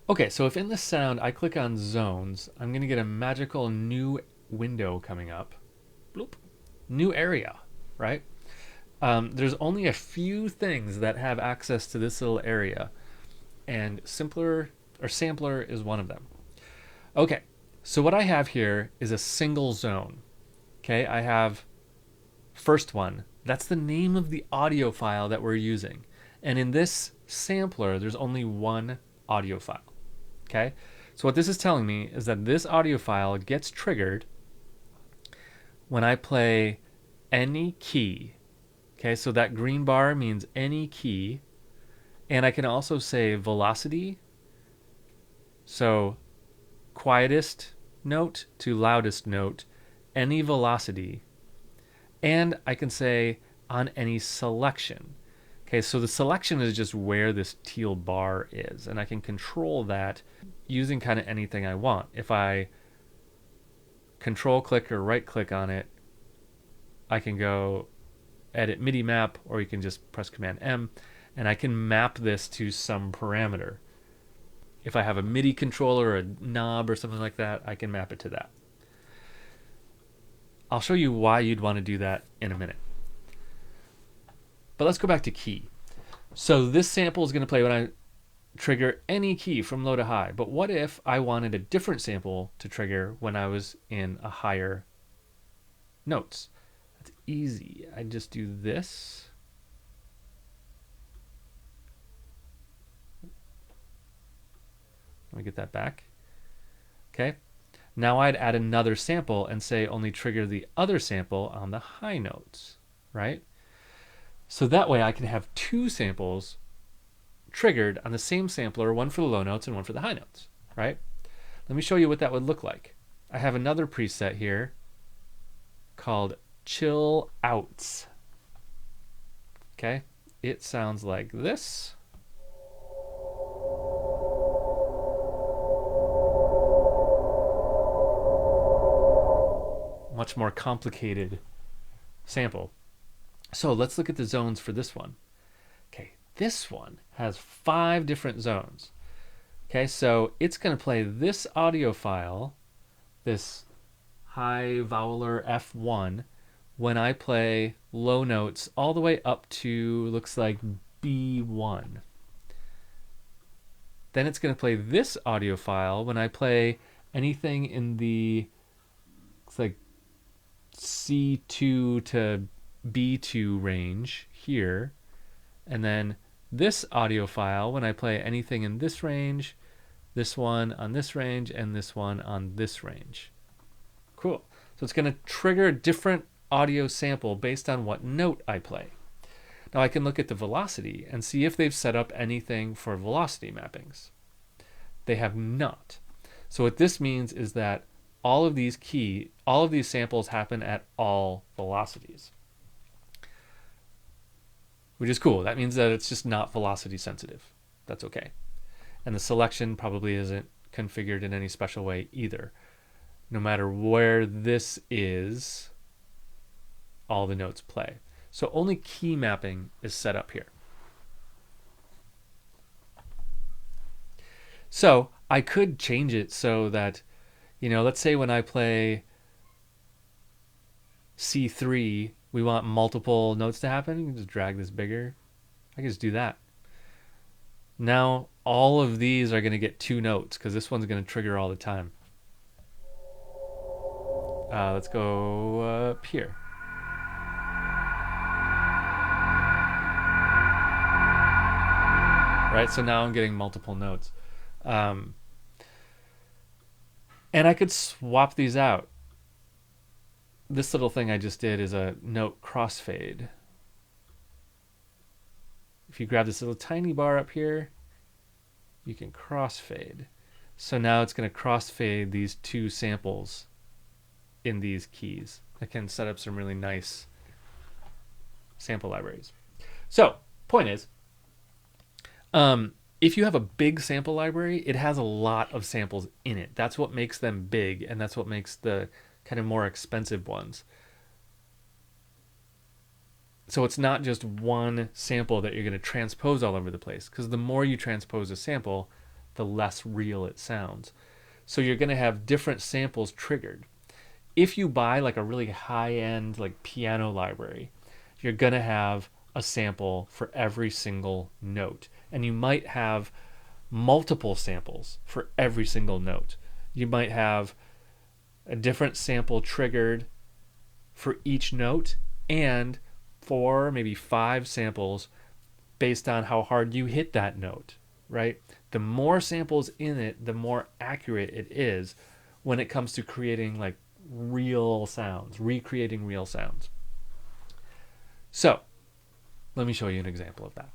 Okay, so if in the sound I click on zones, I'm going to get a magical new window coming up. Bloop. New area, right? There's only a few things that have access to this little area, and simpler or sampler is one of them. Okay, so what I have here is a single zone. Okay, I have first one. That's the name of the audio file that we're using. And in this sampler, there's only one audio file. Okay, so what this is telling me is that this audio file gets triggered when I play any key. Okay, so that green bar means any key. And I can also say velocity. So quietest note to loudest note, any velocity. And I can say on any selection. Okay, so the selection is just where this teal bar is, and I can control that using kind of anything I want. If I control click or right click on it, I can go edit MIDI map, or you can just press Command M, and I can map this to some parameter. If I have a MIDI controller or a knob or something like that, I can map it to that. I'll show you why you'd want to do that in a minute. But let's go back to key. So this sample is going to play when I trigger any key from low to high. But what if I wanted a different sample to trigger when I was in a higher notes? That's easy. I just do this. Let me get that back. Okay. Now I'd add another sample and say only trigger the other sample on the high notes, right? So that way I can have two samples triggered on the same sampler, one for the low notes and one for the high notes, right? Let me show you what that would look like. I have another preset here called Chill Outs. Okay, it sounds like this. Much more complicated sample. So let's look at the zones for this one. Okay, this one has 5 different zones. Okay, so it's going to play this audio file, this high voweler F1, when I play low notes all the way up to, looks like B1. Then it's going to play this audio file when I play anything in the, looks like C2 to B2 range here. And then this audio file when I play anything in this range, this one on this range, and this one on this range. Cool. So it's going to trigger a different audio sample based on what note I play. Now I can look at the velocity and see if they've set up anything for velocity mappings. They have not. So what this means is that all of these samples happen at all velocities, which is cool. That means that it's just not velocity sensitive. That's okay. And the selection probably isn't configured in any special way either. No matter where this is, all the notes play. So only key mapping is set up here. So I could change it so that, let's say when I play C3, we want multiple notes to happen. You can just drag this bigger. I can just do that. Now all of these are going to get 2 notes because this one's going to trigger all the time. Let's go up here. Right, so now I'm getting multiple notes. And I could swap these out. This little thing I just did is a note crossfade. If you grab this little tiny bar up here, you can crossfade. So now it's going to crossfade these 2 samples in these keys. I can set up some really nice sample libraries. So, point is, if you have a big sample library, it has a lot of samples in it. That's what makes them big, and that's what makes the kind of more expensive ones. So it's not just one sample that you're going to transpose all over the place, because the more you transpose a sample, the less real it sounds. So you're going to have different samples triggered. If you buy like a really high-end like piano library, you're going to have a sample for every single note. And you might have multiple samples for every single note. You might have a different sample triggered for each note and 4, maybe 5 samples based on how hard you hit that note, right? The more samples in it, the more accurate it is when it comes to creating like real sounds, recreating real sounds. So, let me show you an example of that.